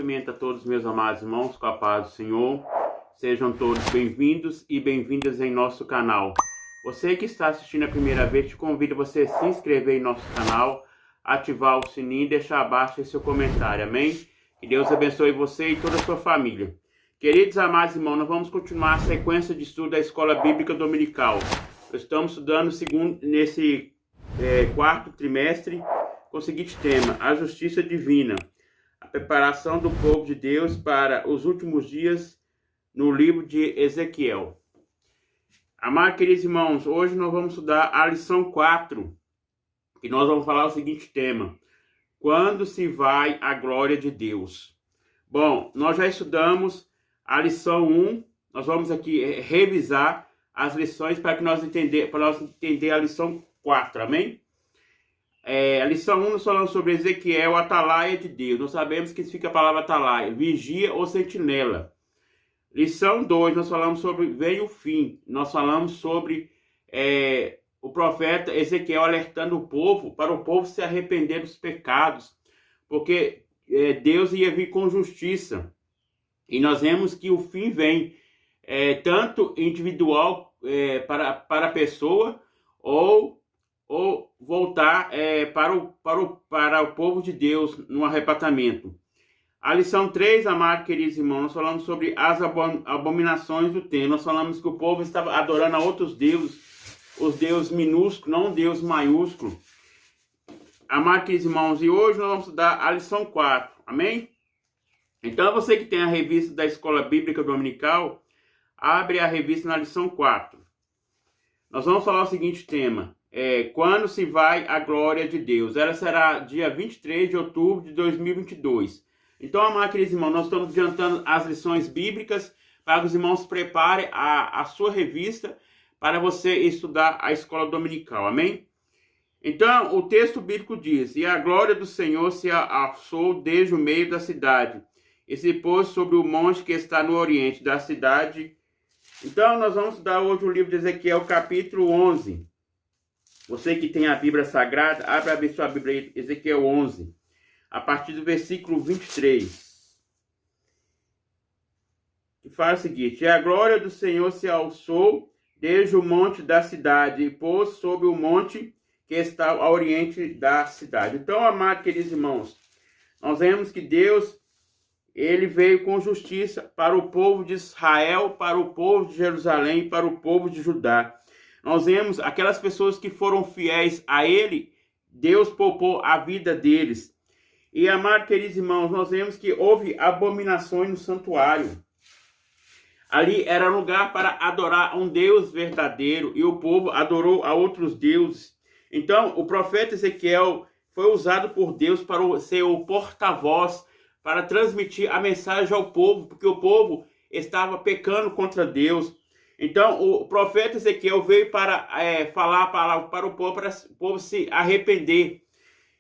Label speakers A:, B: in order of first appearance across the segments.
A: Cumprimento a todos meus amados irmãos com a paz do Senhor. Sejam todos bem-vindos e bem-vindas em nosso canal. Você que está assistindo a primeira vez, te convido a você se inscrever em nosso canal, ativar o sininho e deixar abaixo aí seu comentário, amém? Que Deus abençoe você e toda a sua família. Queridos amados irmãos, nós vamos continuar a sequência de estudo da Escola Bíblica Dominical. Estamos estudando nesse quarto trimestre com o seguinte tema: a justiça divina, a preparação do povo de Deus para os últimos dias, no livro de Ezequiel. Amados queridos irmãos, hoje nós vamos estudar a lição 4, e nós vamos falar o seguinte tema: quando se vai a glória de Deus. Bom, nós já estudamos a lição 1, nós vamos aqui revisar as lições para nós entender a lição 4, amém? A lição 1 nós falamos sobre Ezequiel, atalaia de Deus. Nós sabemos que significa a palavra atalaia, vigia ou sentinela. Lição 2 nós falamos sobre vem o fim. Nós falamos sobre o profeta Ezequiel alertando o povo, para o povo se arrepender dos pecados, porque Deus ia vir com justiça. E nós vemos que o fim vem tanto individual para a pessoa, ou voltar para o povo de Deus no arrebatamento. A lição 3, amados queridos irmãos, nós falamos sobre as abominações do templo. Nós falamos que o povo estava adorando a outros deuses, os deuses minúsculos, não o Deus maiúsculo. Amados queridos irmãos, e hoje nós vamos estudar a lição 4, amém? Então, você que tem a revista da Escola Bíblica Dominical, abre a revista na lição 4. Nós vamos falar o seguinte tema: quando se vai a glória de Deus. Ela será dia 23 de outubro de 2022. Então, amados queridos irmãos, nós estamos adiantando as lições bíblicas para que os irmãos preparem a sua revista para você estudar a escola dominical, amém? Então, o texto bíblico diz: e a glória do Senhor se alçou desde o meio da cidade, e se pôs sobre o monte que está no oriente da cidade. Então, nós vamos estudar hoje o livro de Ezequiel, capítulo 11. Você que tem a Bíblia Sagrada, abre a sua Bíblia aí, Ezequiel 11, a partir do versículo 23. Que fala o seguinte: e a glória do Senhor se alçou desde o monte da cidade, e pôs sobre o monte que está ao oriente da cidade. Então, amados queridos irmãos, nós vemos que Deus, ele veio com justiça para o povo de Israel, para o povo de Jerusalém, para o povo de Judá. Nós vemos aquelas pessoas que foram fiéis a ele, Deus poupou a vida deles. E, amados queridos irmãos, nós vemos que houve abominações no santuário. Ali era lugar para adorar um Deus verdadeiro, e o povo adorou a outros deuses. Então, o profeta Ezequiel foi usado por Deus para ser o porta-voz, para transmitir a mensagem ao povo, porque o povo estava pecando contra Deus. Então, o profeta Ezequiel veio para falar para o povo se arrepender.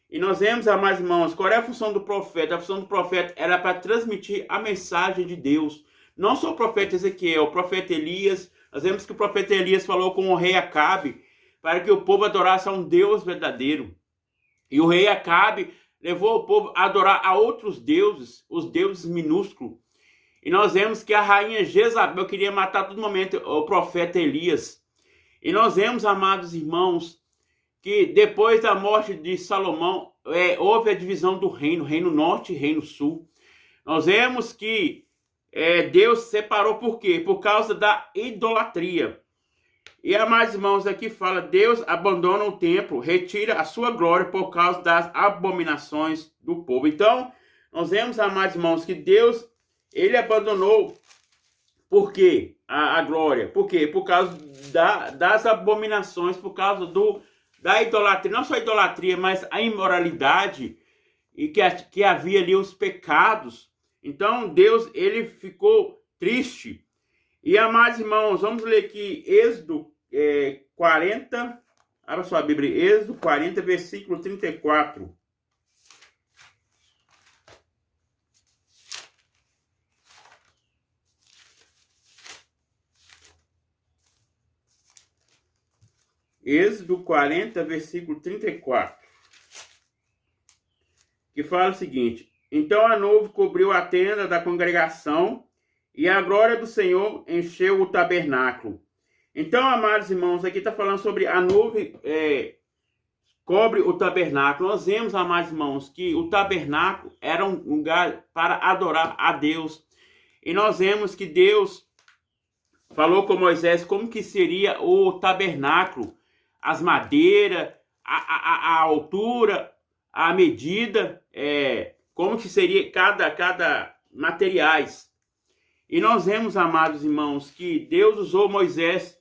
A: E nós vemos, amados irmãos, qual é a função do profeta? A função do profeta era para transmitir a mensagem de Deus. Não só o profeta Ezequiel, o profeta Elias. Nós vemos que o profeta Elias falou com o rei Acabe para que o povo adorasse a um Deus verdadeiro. E o rei Acabe levou o povo a adorar a outros deuses, os deuses minúsculos. E nós vemos que a rainha Jezabel queria matar a todo momento o profeta Elias. E nós vemos, amados irmãos, que depois da morte de Salomão, houve a divisão do reino norte e reino sul. Nós vemos que Deus separou por quê? Por causa da idolatria. E, amados irmãos, aqui fala: Deus abandona o templo, retira a sua glória por causa das abominações do povo. Então, nós vemos, amados irmãos, que Deus, ele abandonou, por quê? A glória. Por quê? Por causa das abominações, por causa da idolatria. Não só a idolatria, mas a imoralidade, e que havia ali os pecados. Então, Deus, ele ficou triste. E, amados irmãos, vamos ler aqui Êxodo 40, abra sua Bíblia, Êxodo 40, versículo 34. Êxodo 40, versículo 34. Que fala o seguinte: Então a nuvem cobriu a tenda da congregação e a glória do Senhor encheu o tabernáculo. Então, amados irmãos, aqui está falando sobre a nuvem cobre o tabernáculo. Nós vemos, amados irmãos, que o tabernáculo era um lugar para adorar a Deus. E nós vemos que Deus falou com Moisés como que seria o tabernáculo, as madeiras, a altura, a medida, como que seria cada materiais. E nós vemos, amados irmãos, que Deus usou Moisés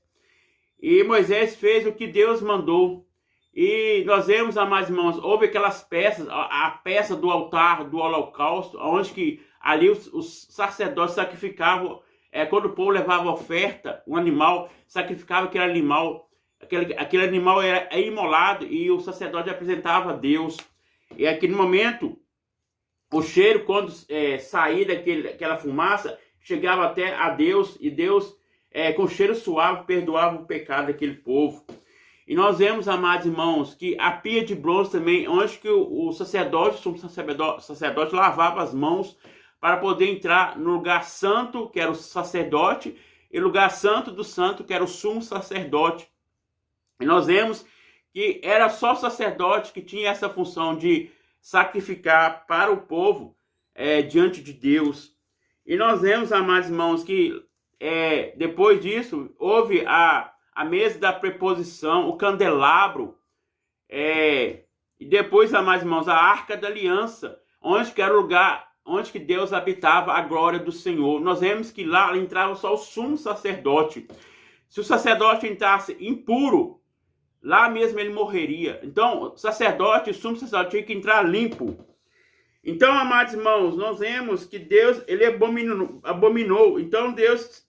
A: e Moisés fez o que Deus mandou. E nós vemos, amados irmãos, houve aquelas peças, a peça do altar, do holocausto, onde que ali os sacerdotes sacrificavam, quando o povo levava oferta, um animal, sacrificava aquele animal, aquele animal era imolado e o sacerdote apresentava a Deus. E naquele momento, o cheiro, quando saía daquela fumaça, chegava até a Deus, e Deus, com cheiro suave, perdoava o pecado daquele povo. E nós vemos, amados irmãos, que a pia de bronze também, onde que o sacerdote, o sumo sacerdote lavava as mãos para poder entrar no lugar santo, que era o sacerdote, e lugar santo do santo, que era o sumo sacerdote. E nós vemos que era só o sacerdote que tinha essa função de sacrificar para o povo diante de Deus. E nós vemos, amados irmãos, que depois disso houve a mesa da preposição, o candelabro, e depois, amados irmãos, a arca da aliança, onde que era o lugar onde que Deus habitava a glória do Senhor. Nós vemos que lá entrava só o sumo sacerdote. Se o sacerdote entrasse impuro, lá mesmo ele morreria. Então, o sacerdote, o sumo sacerdote, tinha que entrar limpo. Então, amados irmãos, nós vemos que Deus, ele abominou. Então, Deus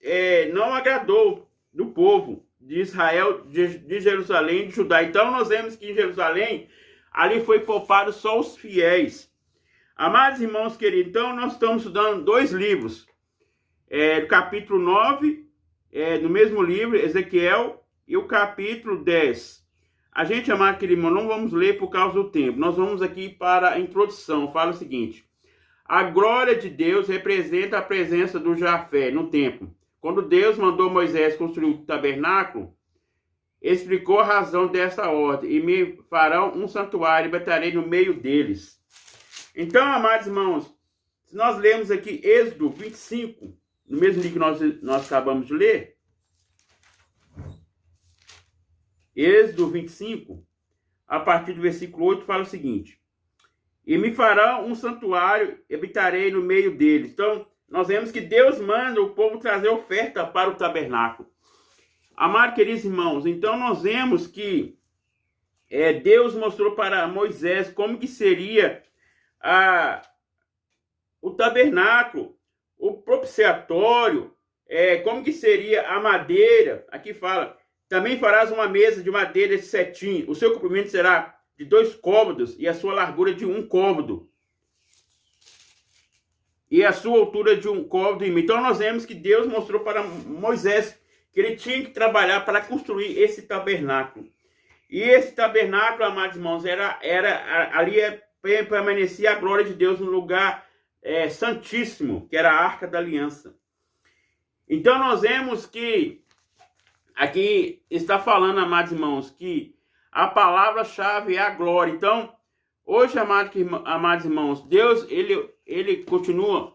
A: não agradou do povo de Israel, de Jerusalém, de Judá. Então, nós vemos que em Jerusalém, ali foi poupado só os fiéis. Amados irmãos queridos, então nós estamos estudando 2 livros. Do capítulo 9, no mesmo livro, Ezequiel, e o capítulo 10. A gente, amado querido irmão, não vamos ler por causa do tempo. Nós vamos aqui para a introdução. Fala o seguinte: a glória de Deus representa a presença do Jafé no templo. Quando Deus mandou Moisés construir o tabernáculo, explicou a razão dessa ordem: e me farão um santuário e habitarei no meio deles. Então, amados irmãos, se nós lemos aqui Êxodo 25, no mesmo livro que nós acabamos de ler, Êxodo 25, a partir do versículo 8, fala o seguinte: e me farão um santuário e habitarei no meio deles. Então, nós vemos que Deus manda o povo trazer oferta para o tabernáculo. Amados queridos irmãos, então nós vemos que Deus mostrou para Moisés como que seria o tabernáculo, o propiciatório, como que seria a madeira. Aqui fala: também farás uma mesa de madeira de cetim, o seu comprimento será de 2 côvados e a sua largura de 1 côvado. E a sua altura de 1 côvado e meio. Então nós vemos que Deus mostrou para Moisés que ele tinha que trabalhar para construir esse tabernáculo. E esse tabernáculo, amados irmãos, ali permanecia a glória de Deus no lugar santíssimo, que era a Arca da Aliança. Então nós vemos que aqui está falando, amados irmãos, que a palavra-chave é a glória. Então, hoje, amados irmãos, Deus, ele continua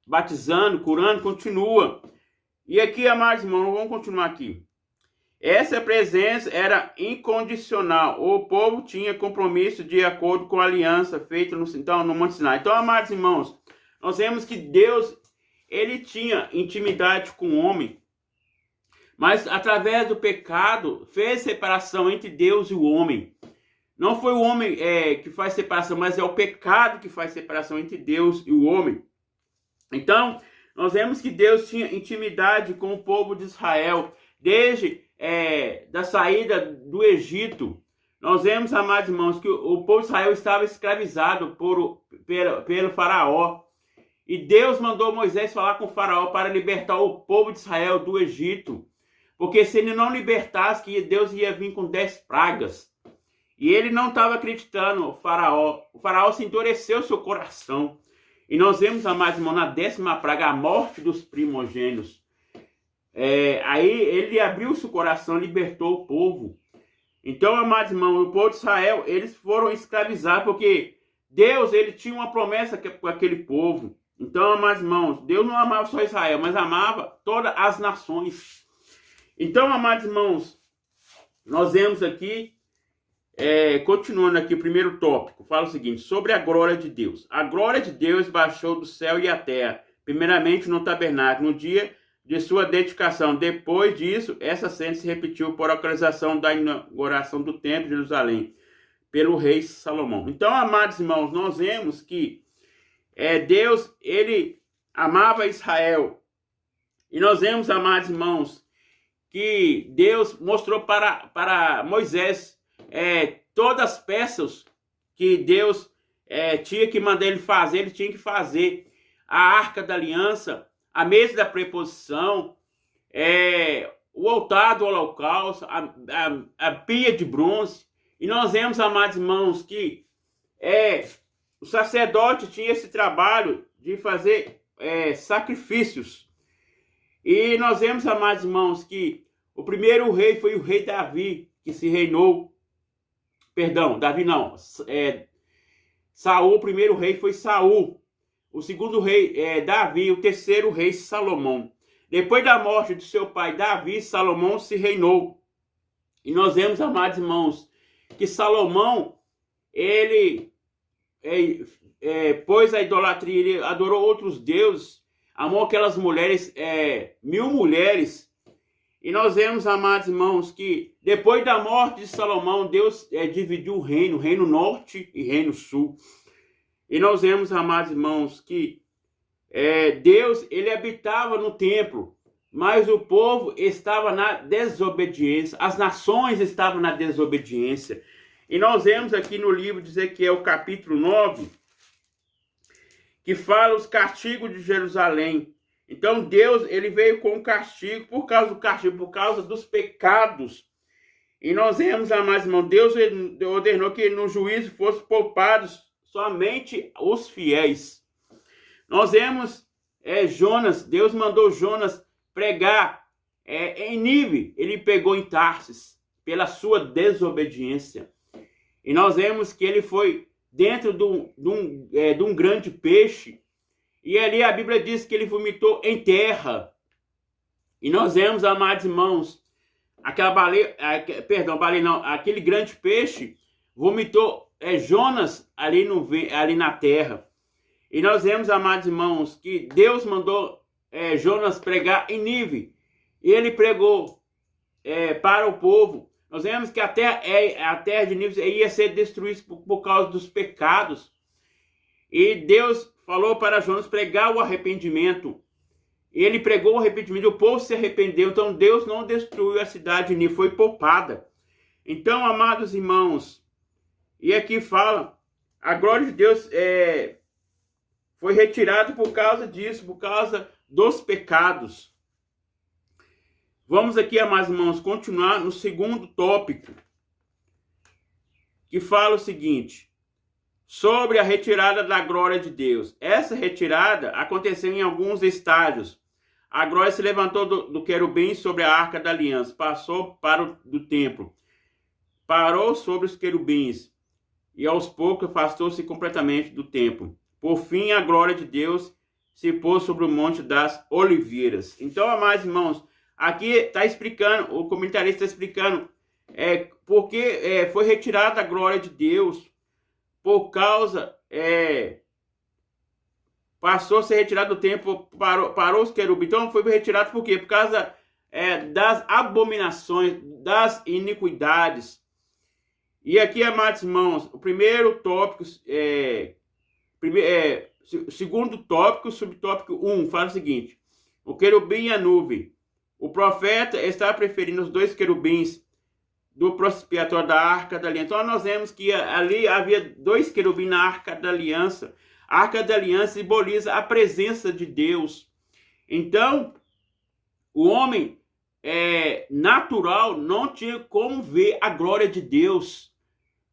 A: batizando, curando, continua. E aqui, amados irmãos, vamos continuar aqui. Essa presença era incondicional. O povo tinha compromisso de acordo com a aliança feita no Monte Sinai. Então, amados irmãos, nós vemos que Deus, ele tinha intimidade com o homem, mas através do pecado fez separação entre Deus e o homem. Não foi o homem que faz separação, mas é o pecado que faz separação entre Deus e o homem. Então, nós vemos que Deus tinha intimidade com o povo de Israel desde da saída do Egito. Nós vemos, amados irmãos, que o povo de Israel estava escravizado pelo faraó. E Deus mandou Moisés falar com o faraó para libertar o povo de Israel do Egito. Porque se ele não libertasse, Deus ia vir com 10 pragas. E ele não estava acreditando, o faraó. O faraó se endureceu seu coração. E nós vemos, amados irmãos, na 10ª praga, a morte dos primogênitos. Aí ele abriu seu coração, libertou o povo. Então, amados irmãos, o povo de Israel, eles foram escravizados, porque Deus, ele tinha uma promessa com aquele povo. Então, amados irmãos, Deus não amava só Israel, mas amava todas as nações. Então, amados irmãos, nós vemos aqui, continuando aqui o primeiro tópico, fala o seguinte, sobre a glória de Deus. A glória de Deus baixou do céu e a terra, primeiramente no tabernáculo, no dia de sua dedicação. Depois disso, essa cena se repetiu por ocasião da inauguração do templo de Jerusalém, pelo rei Salomão. Então, amados irmãos, nós vemos que Deus, ele amava Israel. E nós vemos, amados irmãos, que Deus mostrou para Moisés todas as peças que Deus tinha que mandar ele tinha que fazer. A arca da aliança, a mesa da preposição, o altar do holocausto, a pia de bronze. E nós vemos, amados irmãos, que o sacerdote tinha esse trabalho de fazer sacrifícios. E nós vemos, amados irmãos, que o primeiro rei foi o rei Davi, que se reinou. Perdão, Davi não. Saul, o primeiro rei foi Saul. O segundo rei Davi, o terceiro rei Salomão. Depois da morte de seu pai Davi, Salomão se reinou. E nós vemos, amados irmãos, que Salomão, ele pôs a idolatria, ele adorou outros deuses, amou aquelas mulheres, 1000 mulheres. E nós vemos, amados irmãos, que depois da morte de Salomão, Deus dividiu o reino norte e reino sul. E nós vemos, amados irmãos, que Deus, ele habitava no templo, mas o povo estava na desobediência, as nações estavam na desobediência. E nós vemos aqui no livro de Ezequiel, capítulo 9, que fala os castigos de Jerusalém. Então Deus, ele veio com o castigo, por causa dos pecados. E nós vemos, amados irmãos, Deus ordenou que no juízo fossem poupados somente os fiéis. Nós vemos Jonas, Deus mandou Jonas pregar em Nínive, ele pegou em Tarsis, pela sua desobediência. E nós vemos que ele foi dentro de um grande peixe, e ali a Bíblia diz que ele vomitou em terra. E nós vemos, amados irmãos, aquele grande peixe vomitou Jonas ali na terra. E nós vemos, amados irmãos, que Deus mandou Jonas pregar em Nínive. E ele pregou para o povo. Nós vemos que a terra de Nínive ia ser destruída por causa dos pecados. E Deus falou para Jonas pregar o arrependimento. Ele pregou o arrependimento, o povo se arrependeu. Então Deus não destruiu a cidade de Nínive, foi poupada. Então, amados irmãos, e aqui fala, a glória de Deus foi retirada por causa disso, por causa dos pecados. Vamos aqui, amados irmãos, continuar no segundo tópico, que fala o seguinte, sobre a retirada da glória de Deus. Essa retirada aconteceu em alguns estágios. A glória se levantou do querubim sobre a arca da aliança, passou do templo, parou sobre os querubins e aos poucos afastou-se completamente do templo. Por fim, a glória de Deus se pôs sobre o monte das oliveiras. Então, amados irmãos, aqui está explicando, o comentarista está explicando porque foi retirada a glória de Deus, por causa, passou a ser retirado do templo, parou os querubins. Então foi retirado por quê? Por causa das abominações, das iniquidades. E aqui, amados irmãos, o primeiro tópico, segundo tópico, subtópico 1, fala o seguinte, o querubim e a nuvem. O profeta está preferindo os dois querubins do propiciatório da Arca da Aliança. Então nós vemos que ali havia dois querubins na Arca da Aliança. A Arca da Aliança simboliza a presença de Deus. Então, o homem natural não tinha como ver a glória de Deus.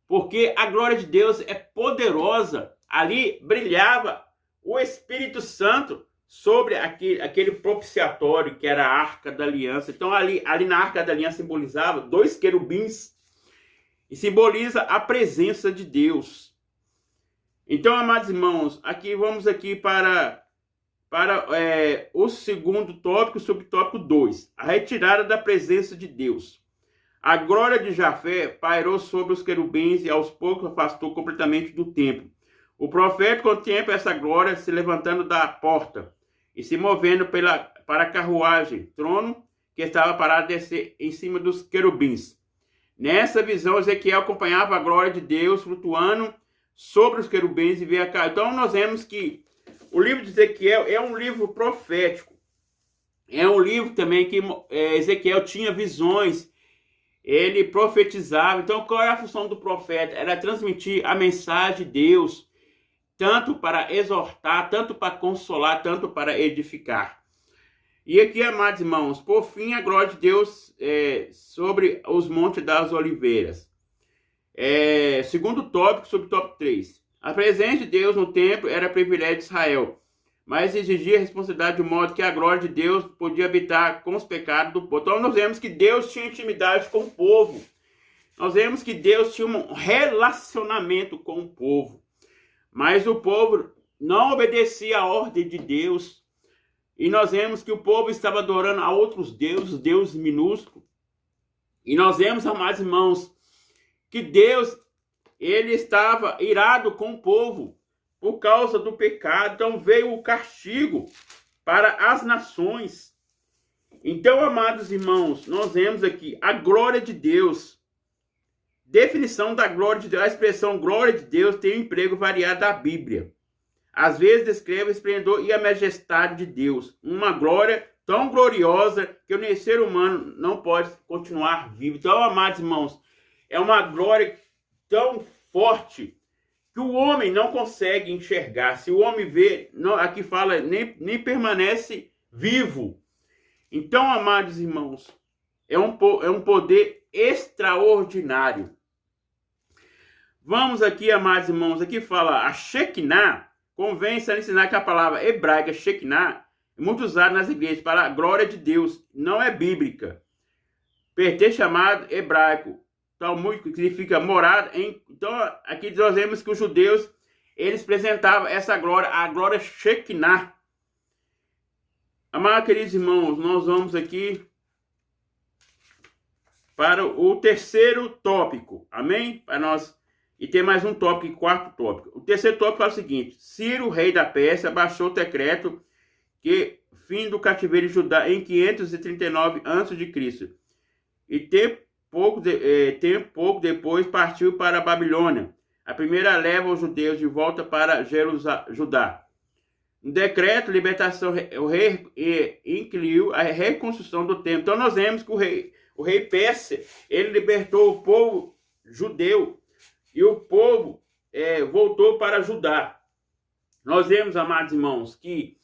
A: porque a glória de Deus é poderosa. Ali brilhava o Espírito Santo sobre aquele propiciatório, que era a Arca da Aliança. Então, ali na Arca da Aliança simbolizava 2 querubins, e simboliza a presença de Deus. Então, amados irmãos, vamos aqui para o segundo tópico, subtópico 2, a retirada da presença de Deus. A glória de Jafé pairou sobre os querubins e aos poucos afastou completamente do templo. O profeta contempla essa glória se levantando da porta e se movendo para a carruagem, trono que estava para descer em cima dos querubins. Nessa visão, Ezequiel acompanhava a glória de Deus flutuando sobre os querubins e via a cara. Então, nós vemos que o livro de Ezequiel é um livro profético. É um livro também que Ezequiel tinha visões, ele profetizava. Então, qual é a função do profeta? Era transmitir a mensagem de Deus, tanto para exortar, tanto para consolar, tanto para edificar. E aqui, amados irmãos, por fim, a glória de Deus sobre os montes das oliveiras. Segundo tópico, subtópico 3. A presença de Deus no templo era privilégio de Israel, mas exigia responsabilidade de modo que a glória de Deus podia habitar com os pecados do povo. Então nós vemos que Deus tinha intimidade com o povo. Nós vemos que Deus tinha um relacionamento com o povo. Mas o povo não obedecia à ordem de Deus. E nós vemos que o povo estava adorando a outros deuses minúsculos. E nós vemos, amados irmãos, que Deus, ele estava irado com o povo por causa do pecado. Então veio o castigo para as nações. Então, amados irmãos, nós vemos aqui a glória de Deus. Definição da glória de Deus. A expressão glória de Deus tem um emprego variado da Bíblia. Às vezes descreve o esplendor e a majestade de Deus. Uma glória tão gloriosa que o ser humano não pode continuar vivo. Então, amados irmãos, é uma glória tão forte que o homem não consegue enxergar. Se o homem vê, aqui fala, nem permanece vivo. Então, amados irmãos, é um poder extraordinário. Vamos aqui, amados irmãos, aqui fala a Shekinah. Convém ensinar que a palavra hebraica Shekinah é muito usada nas igrejas para a glória de Deus. Não é bíblica. Pertence chamado hebraico. Talmud, que significa morada. Então, aqui nós vemos que os judeus, eles apresentavam essa glória, a glória Shekinah. Amados queridos irmãos, nós vamos aqui para o terceiro tópico. Amém? Para nós. E tem mais um tópico, quarto tópico. O terceiro tópico fala o seguinte: Ciro, rei da Pérsia, baixou o decreto que fim do cativeiro de Judá em 539 a.C. E tempo pouco depois partiu para a Babilônia. A primeira leva os judeus de volta para Judá. No decreto, libertação, o rei incluiu a reconstrução do templo. Então nós vemos que o rei Pérsia, ele libertou o povo judeu e o povo voltou para Judá. Nós vemos, amados irmãos, que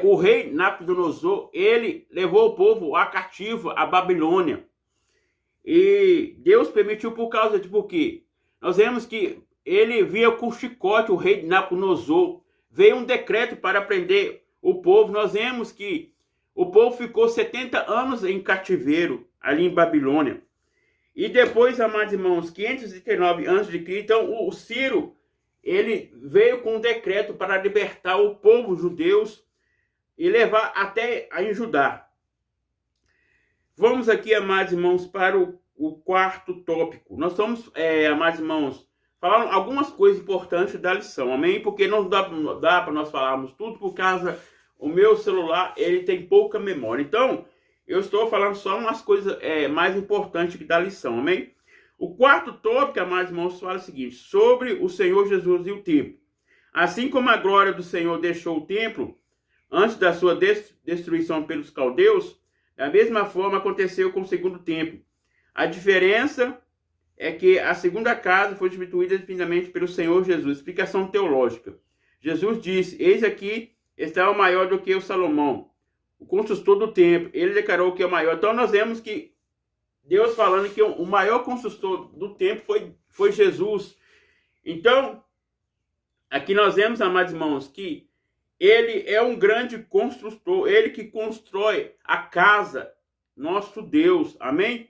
A: o rei Nabucodonosor, ele levou o povo a cativo à Babilônia. E Deus permitiu por causa de por quê? Nós vemos que ele via com chicote o rei Nabucodonosor. Veio um decreto para prender o povo. Nós vemos que o povo ficou 70 anos em cativeiro ali em Babilônia. E depois, amados irmãos, 539 a.C., então o Ciro, ele veio com um decreto para libertar o povo judeus e levar até em Judá. Vamos aqui, amados irmãos, para o quarto tópico. Nós estamos, amados irmãos, falando algumas coisas importantes da lição, amém? Porque não dá para nós falarmos tudo, por causa o meu celular, ele tem pouca memória. Então, eu estou falando só umas coisas mais importantes da lição, amém? O quarto tópico, amados irmãos, fala o seguinte: sobre o Senhor Jesus e o templo. Assim como a glória do Senhor deixou o templo antes da sua destruição pelos caldeus, da mesma forma aconteceu com o segundo templo. A diferença é que a segunda casa foi instituída definitivamente pelo Senhor Jesus. Explicação teológica. Jesus disse: eis aqui está o maior do que o Salomão, o construtor do templo. Ele declarou que é o maior. Então nós vemos que Deus falando que o maior construtor do templo foi Jesus. Então, aqui nós vemos, amados irmãos, que ele é um grande construtor, ele que constrói a casa, nosso Deus, amém?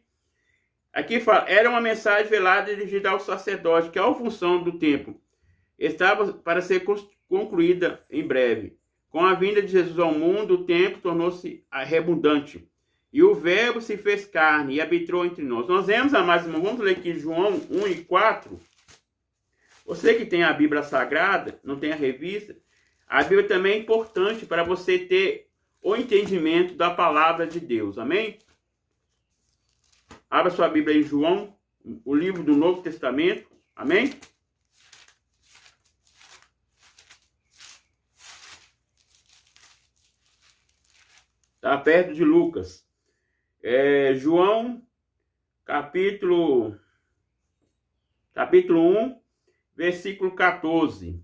A: Aqui fala, era uma mensagem velada dirigida ao sacerdote, que a função do templo estava para ser concluída em breve. Com a vinda de Jesus ao mundo, o templo tornou-se redundante. E o verbo se fez carne e habitou entre nós. Nós vemos, amados irmãos, vamos ler aqui João 1:4. Você que tem a Bíblia Sagrada, não tem a revista, a Bíblia também é importante para você ter o entendimento da palavra de Deus. Amém? Abra sua Bíblia em João, o livro do Novo Testamento. Amém? Está perto de Lucas. João, capítulo 1, versículo 14.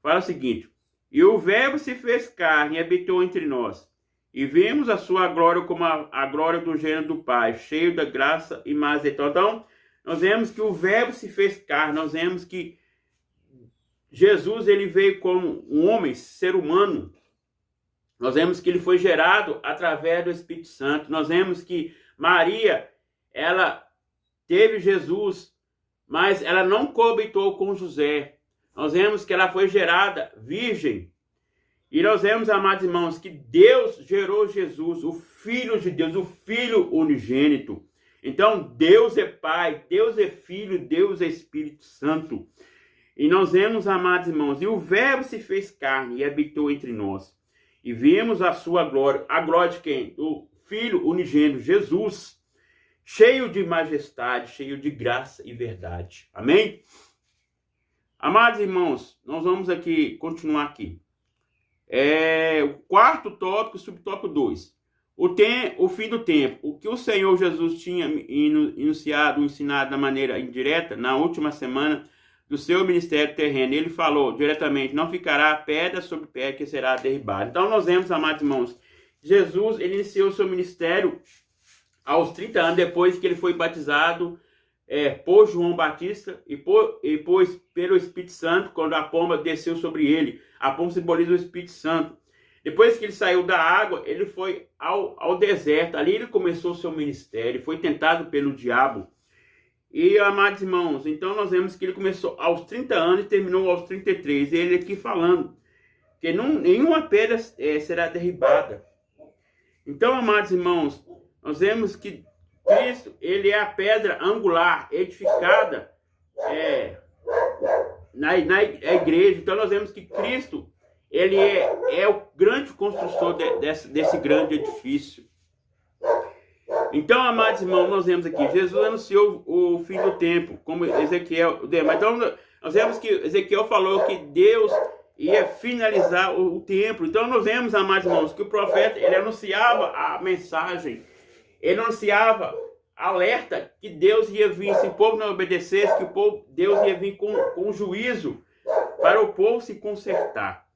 A: Fala o seguinte: e o verbo se fez carne e habitou entre nós, e vimos a sua glória como a glória do gênero do Pai, cheio da graça e misericórdia. Então, nós vemos que o verbo se fez carne, nós vemos que Jesus ele veio como um homem, ser humano. Nós vemos que ele foi gerado através do Espírito Santo. Nós vemos que Maria, ela teve Jesus, mas ela não coabitou com José. Nós vemos que ela foi gerada virgem. E nós vemos, amados irmãos, que Deus gerou Jesus, o Filho de Deus, o Filho unigênito. Então, Deus é Pai, Deus é Filho, Deus é Espírito Santo. E nós vemos, amados irmãos, e o Verbo se fez carne e habitou entre nós. E vimos a sua glória. A glória de quem? Do Filho unigênito, Jesus, cheio de majestade, cheio de graça e verdade. Amém? Amados irmãos, nós vamos aqui continuar aqui. O quarto tópico, subtópico 2. O fim do tempo. O que o Senhor Jesus tinha enunciado, ensinado da maneira indireta, na última semana do seu ministério terreno. Ele falou diretamente, não ficará pedra sobre pedra que será derribada. Então nós vemos, amados irmãos, Jesus ele iniciou seu ministério aos 30 anos, depois que ele foi batizado por João Batista e depois pelo Espírito Santo, quando a pomba desceu sobre ele. A pomba simboliza o Espírito Santo. Depois que ele saiu da água, ele foi ao deserto. Ali ele começou o seu ministério, foi tentado pelo diabo. E, amados irmãos, então nós vemos que ele começou aos 30 anos e terminou aos 33. Ele aqui falando que nenhuma pedra será derribada. Então, amados irmãos, nós vemos que Cristo, ele é a pedra angular, edificada na igreja. Então nós vemos que Cristo, ele é o grande construtor desse grande edifício. Então, amados irmãos, nós vemos aqui, Jesus anunciou o fim do tempo, como Ezequiel. Então nós vemos que Ezequiel falou que Deus ia finalizar o templo. Então nós vemos, amados irmãos, que o profeta, ele anunciava a mensagem. Ele anunciava, alerta, que Deus ia vir, se o povo não obedecesse, que Deus ia vir com juízo para o povo se consertar.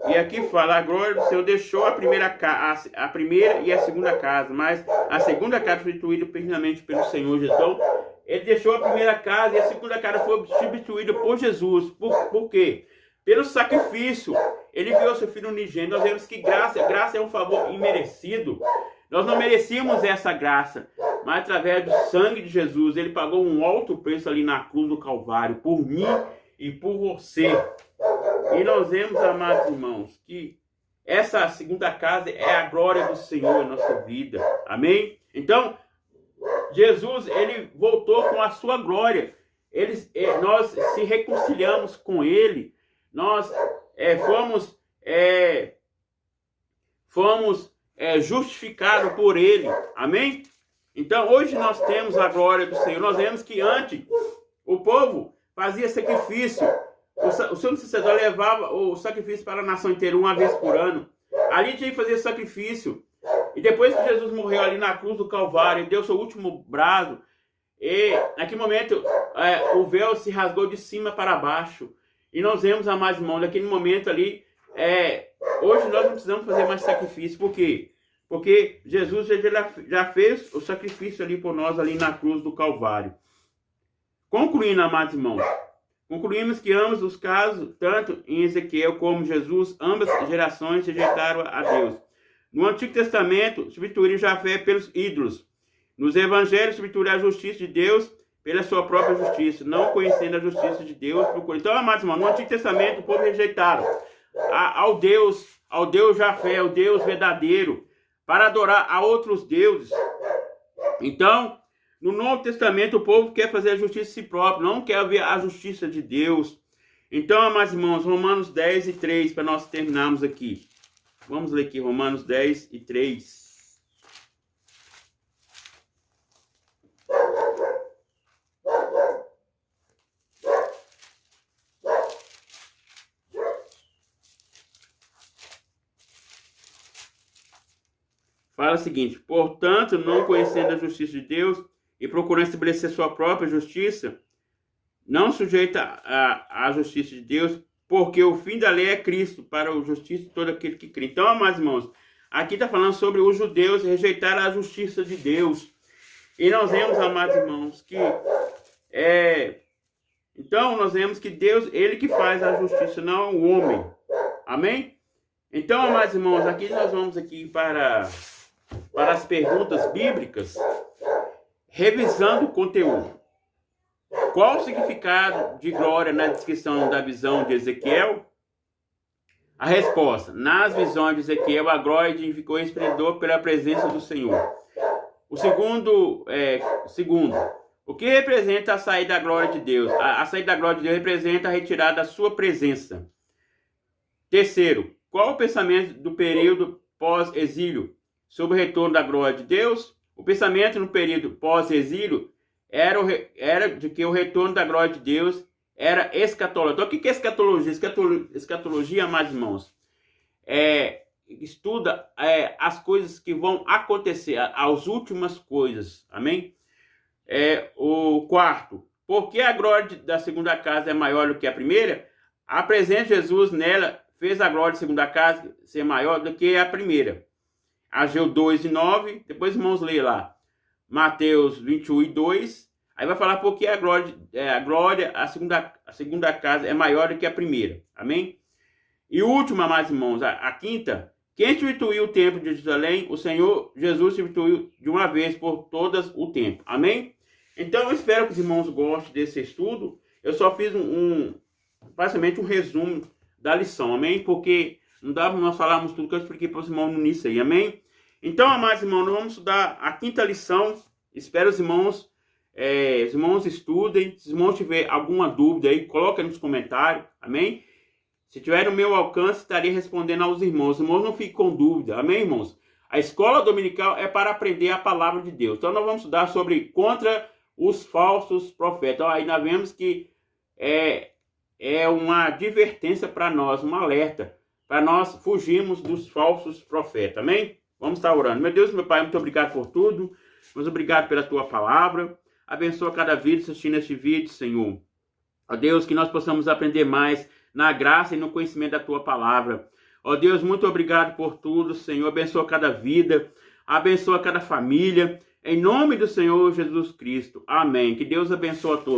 A: E aqui fala, a glória do Senhor deixou a primeira e a segunda casa, mas a segunda casa foi instituída plenamente pelo Senhor Jesus. Então, ele deixou a primeira casa e a segunda casa foi substituída por Jesus. Por quê? Pelo sacrifício. Ele viu seu Filho unigênito. Nós vemos que graça é um favor imerecido. Nós não merecíamos essa graça, mas através do sangue de Jesus, ele pagou um alto preço ali na cruz do Calvário, por mim e por você. E nós vemos, amados irmãos, que essa segunda casa é a glória do Senhor em nossa vida. Amém? Então, Jesus, ele voltou com a sua glória. Nós se reconciliamos com ele. Nós fomos justificados por ele. Amém? Então, hoje nós temos a glória do Senhor. Nós vemos que antes o povo fazia sacrifício. O sumo sacerdote levava o sacrifício para a nação inteira uma vez por ano. Ali tinha que fazer sacrifício. E depois que Jesus morreu ali na cruz do Calvário, deu seu último brado, e naquele momento o véu se rasgou de cima para baixo. E nós vemos, amados irmãos, naquele momento ali, hoje nós não precisamos fazer mais sacrifício. Por quê? Porque Jesus já fez o sacrifício ali por nós, ali na cruz do Calvário. Concluindo, amados irmãos, concluímos que ambos os casos, tanto em Ezequiel como Jesus, ambas gerações rejeitaram a Deus. No Antigo Testamento, substituíram Javé pelos ídolos. Nos Evangelhos, substituíram a justiça de Deus pela sua própria justiça, não conhecendo a justiça de Deus. Então, amados irmãos, no Antigo Testamento, o povo rejeitaram ao Deus Javé, ao Deus verdadeiro, para adorar a outros deuses. Então, no Novo Testamento, o povo quer fazer a justiça de si próprio, não quer ver a justiça de Deus. Então, amados irmãos, Romanos 10 e 3, para nós terminarmos aqui. Vamos ler aqui, Romanos 10 e 3. Fala o seguinte: portanto, não conhecendo a justiça de Deus e procurando estabelecer sua própria justiça, não sujeita à justiça de Deus, porque o fim da lei é Cristo, para a justiça de todo aquele que crê. Então, amados irmãos, aqui está falando sobre os judeus rejeitar a justiça de Deus. E nós vemos, amados irmãos, que então nós vemos que Deus, Ele que faz a justiça, não o homem. Amém? Então, amados irmãos, aqui nós vamos aqui para as perguntas bíblicas, revisando o conteúdo. Qual o significado de glória na descrição da visão de Ezequiel? A resposta: nas visões de Ezequiel, a glória ficou esplendor pela presença do Senhor. O segundo, o que representa a saída da glória de Deus? A saída da glória de Deus representa a retirada da sua presença. Terceiro, qual o pensamento do período pós-exílio sobre o retorno da glória de Deus? O pensamento no período pós-exílio era de que o retorno da glória de Deus era escatologia. Então, o que é escatologia? Escatologia, amados irmãos, estuda as coisas que vão acontecer, as últimas coisas. Amém? O quarto, por que a glória da segunda casa é maior do que a primeira? A presença de Jesus nela fez a glória da segunda casa ser maior do que a primeira. Ageu 2 e 9, depois irmãos lê lá. Mateus 21 e 2, aí vai falar porque a segunda casa é maior do que a primeira. Amém? E o último, amados irmãos, a quinta, quem instituiu o templo de Jerusalém? O Senhor Jesus instituiu de uma vez por todas o templo. Amém? Então eu espero que os irmãos gostem desse estudo. Eu só fiz basicamente um resumo da lição, amém? Porque não dá para nós falarmos tudo que eu expliquei para os irmãos no início aí, amém? Então, amados irmãos, nós vamos estudar a quinta lição. Espero os irmãos estudem. Se os irmãos tiverem alguma dúvida aí, coloquem nos comentários, amém? Se tiver no meu alcance, estarei respondendo aos irmãos. Os irmãos não fiquem com dúvida, amém, irmãos? A escola dominical é para aprender a palavra de Deus. Então, nós vamos estudar sobre contra os falsos profetas. Então, aí nós vemos que é uma advertência para nós, um alerta, para nós fugirmos dos falsos profetas, amém? Vamos estar orando. Meu Deus, meu Pai, muito obrigado por tudo, mas obrigado pela Tua palavra, abençoa cada vida assistindo este vídeo, Senhor. Ó Deus, que nós possamos aprender mais na graça e no conhecimento da Tua palavra. Ó Deus, muito obrigado por tudo, Senhor, abençoa cada vida, abençoa cada família, em nome do Senhor Jesus Cristo, amém. Que Deus abençoe a todos.